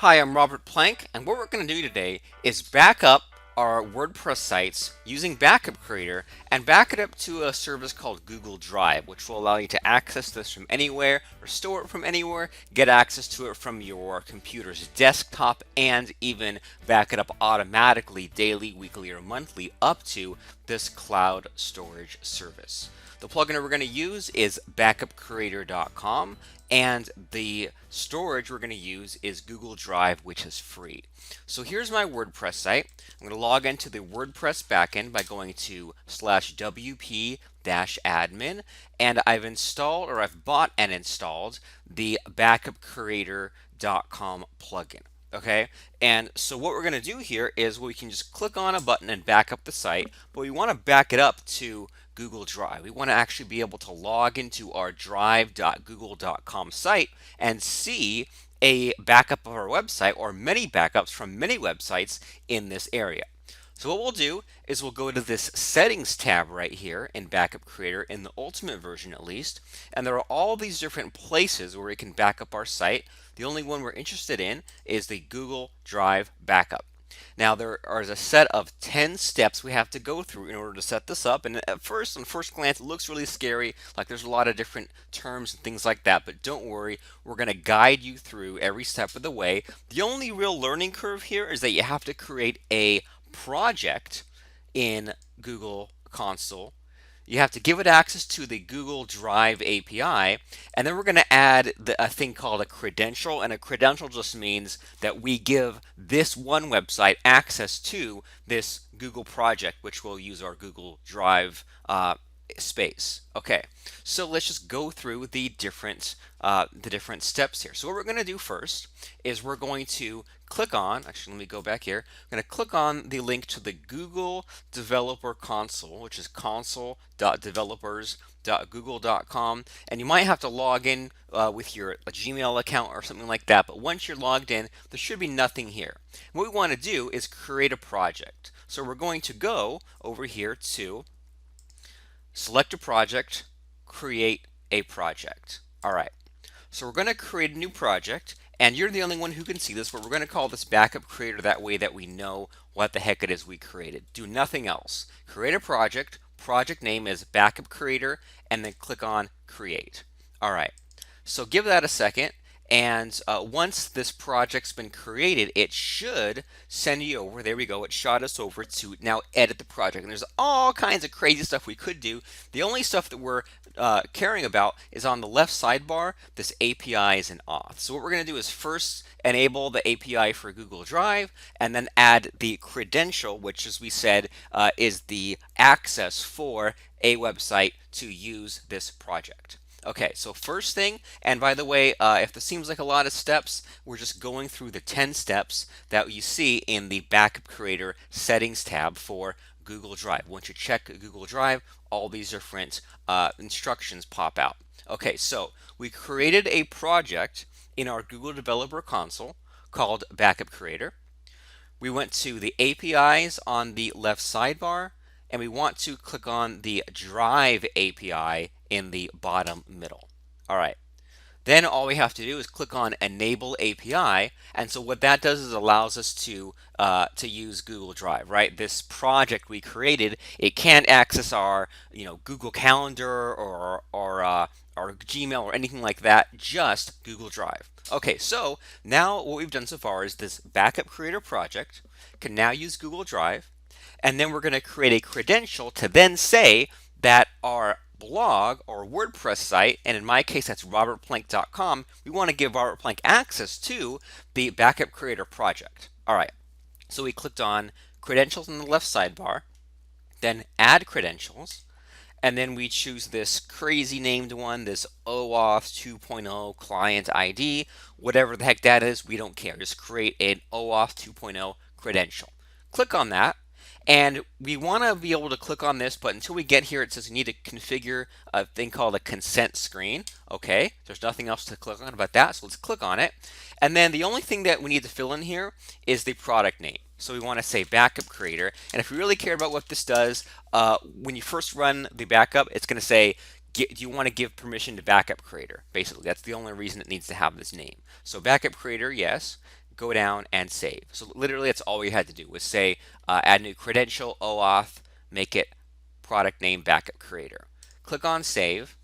Hi, I'm Robert Plank, and what we're going to do today is back up our WordPress sites using Backup Creator and back it up to a service called Google Drive, which will allow you to access this from anywhere, restore it from anywhere, get access to it from your computer's desktop, and even back it up automatically daily, weekly, or monthly up to this cloud storage service. The plugin we're going to use is backupcreator.com, and the storage we're going to use is Google Drive, which is free. So here's my WordPress site. I'm going to log into the WordPress backend by going to /wp-admin, and I've bought and installed the backupcreator.com plugin. Okay, and so what we're going to do here is we can just click on a button and back up the site, but we want to back it up to Google Drive. We want to actually be able to log into our drive.google.com site and see a backup of our website or many backups from many websites in this area. So what we'll do is we'll go to this settings tab right here in Backup Creator, in the ultimate version at least, and there are all these different places where we can back up our site. The only one we're interested in is the Google Drive backup. Now there is a set of 10 steps we have to go through in order to set this up, and at first, on first glance, it looks really scary, like there's a lot of different terms and things like that, but don't worry, we're going to guide you through every step of the way. The only real learning curve here is that you have to create a project in Google Console. You have to give it access to the Google Drive API, and then we're going to add a thing called a credential, and a credential just means that we give this one website access to this Google project, which will use our Google Drive space. Okay, so let's just go through the different steps here. So what we're going to do first is we're going to click on, actually let me go back here, I'm going to click on the link to the Google Developer Console, which is console.developers.google.com, and you might have to log in with your Gmail account or something like that, but once you're logged in, there should be nothing here. What we want to do is create a project. So we're going to go over here to select a project, create a project. All right, so we're going to create a new project, and you're the only one who can see this, but we're going to call this Backup Creator, that way that we know what the heck it is we created. Do nothing else. Create a project, project name is Backup Creator, and then click on Create. All right, so give that a second. And once this project's been created, it should send you over. There we go. It shot us over to now edit the project. And there's all kinds of crazy stuff we could do. The only stuff that we're caring about is on the left sidebar. This API is an auth. So what we're going to do is first enable the API for Google Drive, and then add the credential, which, as we said, is the access for a website to use this project. Okay, so first thing, and by the way, if this seems like a lot of steps, we're just going through the 10 steps that you see in the Backup Creator settings tab for Google Drive. Once you check Google Drive, all these different instructions pop out. Okay, so we created a project in our Google Developer Console called Backup Creator. We went to the APIs on the left sidebar, and we want to click on the Drive API in the bottom middle. All right. Then all we have to do is click on Enable API, and so what that does is allows us to use Google Drive, right? This project we created, it can't access our Google Calendar or our Gmail or anything like that, just Google Drive. Okay, so now what we've done so far is this Backup Creator project can now use Google Drive, and then we're going to create a credential to then say that our blog or WordPress site, and in my case that's robertplank.com, we want to give Robert Plank access to the Backup Creator project. All right, so we clicked on credentials in the left sidebar, then add credentials, and then we choose this crazy named one, this OAuth 2.0 client ID, whatever the heck that is, we don't care. Just create an OAuth 2.0 credential. Click on that. And we want to be able to click on this, but until we get here, it says you need to configure a thing called a consent screen. Okay, there's nothing else to click on about that, so let's click on it. And then the only thing that we need to fill in here is the product name. So we want to say Backup Creator. And if we really care about what this does, when you first run the backup, it's going to say, do you want to give permission to Backup Creator? Basically, that's the only reason it needs to have this name. So Backup Creator, yes. go down and save. So literally that's all we had to do was say add new credential, OAuth, make it product name backup creator. Click on save,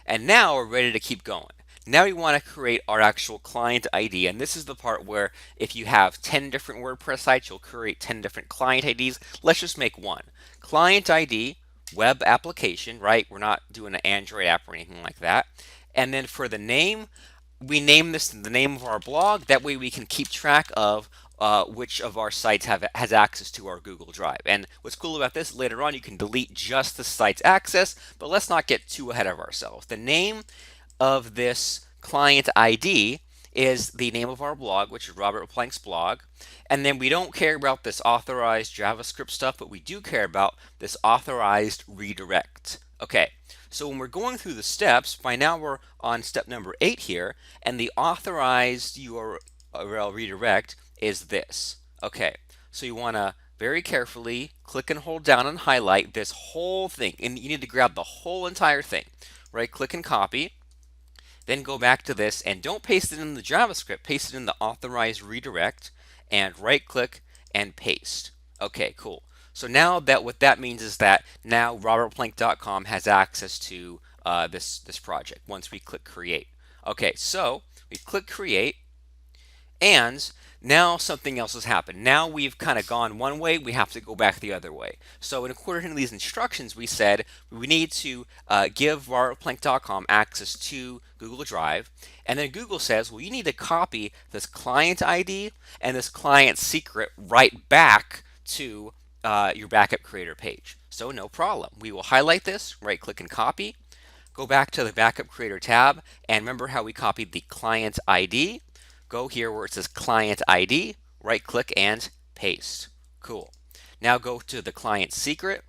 and now we're ready to keep going. Now we want to create our actual client ID, and this is the part where if you have 10 different WordPress sites, you'll create 10 different client IDs. Let's just make one. Client ID, web application, right? We're not doing an Android app or anything like that. And then for the name, we name this the name of our blog. That way we can keep track of which of our sites has access to our Google Drive. And what's cool about this, later on you can delete just the site's access, but let's not get too ahead of ourselves. The name of this client ID is the name of our blog, which is Robert Plank's blog. And then we don't care about this authorized JavaScript stuff, but we do care about this authorized redirect. Okay, so when we're going through the steps, by now we're on step number 8 here, and the authorized URL redirect is this. Okay, so you want to very carefully click and hold down and highlight this whole thing, and you need to grab the whole entire thing. Right click and copy, then go back to this, and don't paste it in the JavaScript, paste it in the authorized redirect, and right click and paste. Okay, cool. So now that what that means is that now robertplank.com has access to this project once we click create. Okay, so we click create, and now something else has happened. Now we've kind of gone one way, we have to go back the other way. So in according to these instructions, we said we need to give robertplank.com access to Google Drive. And then Google says, well, you need to copy this client ID and this client secret right back to your backup creator page. So no problem. We will highlight this, right click and copy, go back to the backup creator tab, and remember how we copied the client ID. Go here where it says client ID, right click and paste. Cool. Now go to the client secret,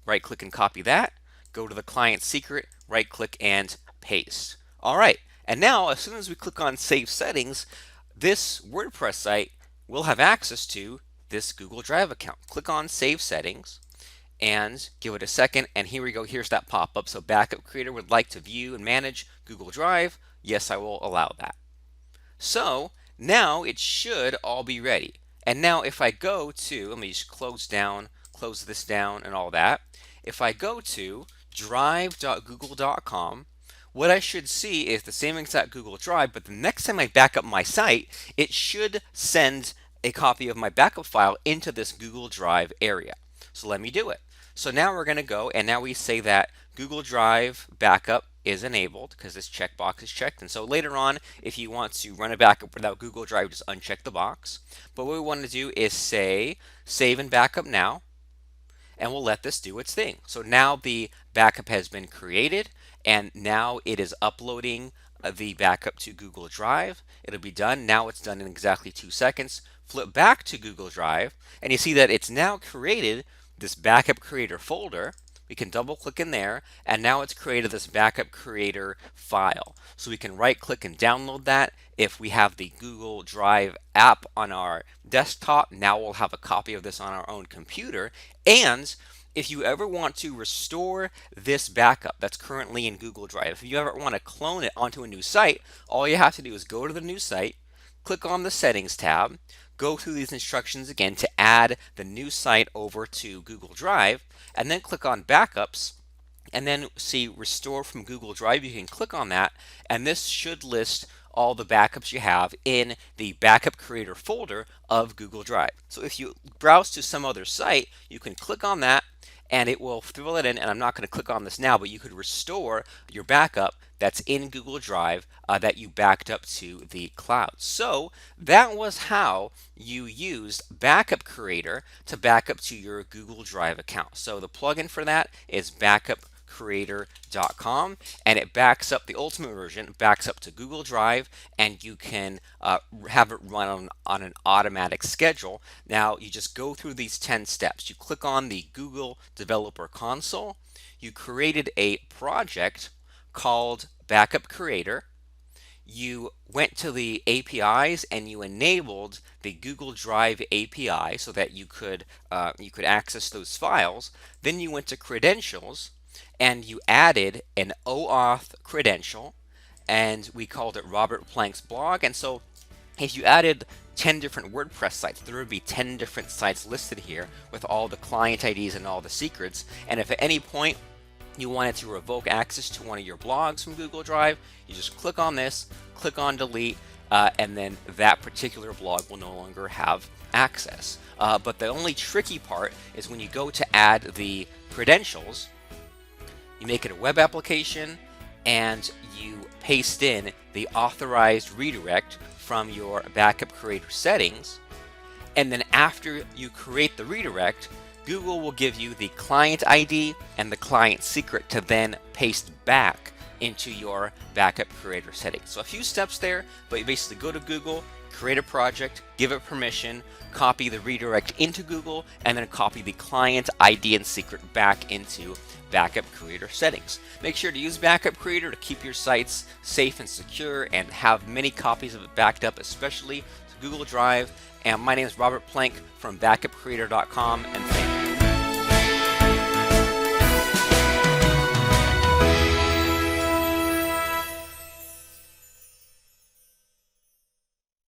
right click and copy that. Go to the client secret, right click and paste. All right, and now as soon as we click on save settings, this WordPress site will have access to this Google Drive account. Click on save settings and give it a second, and here we go. Here's that pop-up. So backup creator would like to view and manage Google Drive. Yes, I will allow that. So now it should all be ready. And now if I go to, let me just close this down and all that. If I go to drive.google.com, what I should see is the same exact Google Drive, but the next time I back up my site, it should send a copy of my backup file into this Google Drive area. So let me do it. So now we're going to go, and now we say that Google Drive backup is enabled because this checkbox is checked. And so later on, if you want to run a backup without Google Drive, just uncheck the box. But what we want to do is say save and backup now, and we'll let this do its thing. So now the backup has been created, and now it is uploading the backup to Google Drive. It'll be done. Now it's done in exactly 2 seconds. Flip back to Google Drive, and you see that it's now created this backup creator folder. We can double click in there, and now it's created this backup creator file. So we can right click and download that. If we have the Google Drive app on our desktop, now we'll have a copy of this on our own computer. And if you ever want to restore this backup that's currently in Google Drive, if you ever want to clone it onto a new site, all you have to do is go to the new site, click on the settings tab, go through these instructions again to add the new site over to Google Drive, and then click on backups, and then see restore from Google Drive. You can click on that, and this should list all the backups you have in the backup creator folder of Google Drive. So if you browse to some other site, you can click on that and it will fill it in, and I'm not going to click on this now, but you could restore your backup that's in Google Drive that you backed up to the cloud. So that was how you used Backup Creator to back up to your Google Drive account. So the plugin for that is backupcreator.com, and it backs up, the ultimate version backs up to Google Drive, and you can have it run on an automatic schedule. Now you just go through these 10 steps. You click on the Google Developer Console, you created a project called Backup Creator, you went to the APIs and you enabled the Google Drive API so that you could access those files. Then you went to credentials and you added an OAuth credential, and we called it Robert Plank's blog. And so If you added 10 different WordPress sites, there would be 10 different sites listed here with all the client IDs and all the secrets. And if at any point you wanted to revoke access to one of your blogs from Google Drive, you just click on this, click on delete, and then that particular blog will no longer have access. But the only tricky part is when you go to add the credentials, you make it a web application and you paste in the authorized redirect from your backup creator settings. And then after you create the redirect, Google will give you the client ID and the client secret to then paste back into your backup creator settings. So a few steps there, but you basically go to Google, create a project, give it permission, copy the redirect into Google, and then copy the client ID and secret back into backup creator settings. Make sure to use backup creator to keep your sites safe and secure and have many copies of it backed up, especially to Google Drive. And my name is Robert Plank from backupcreator.com, and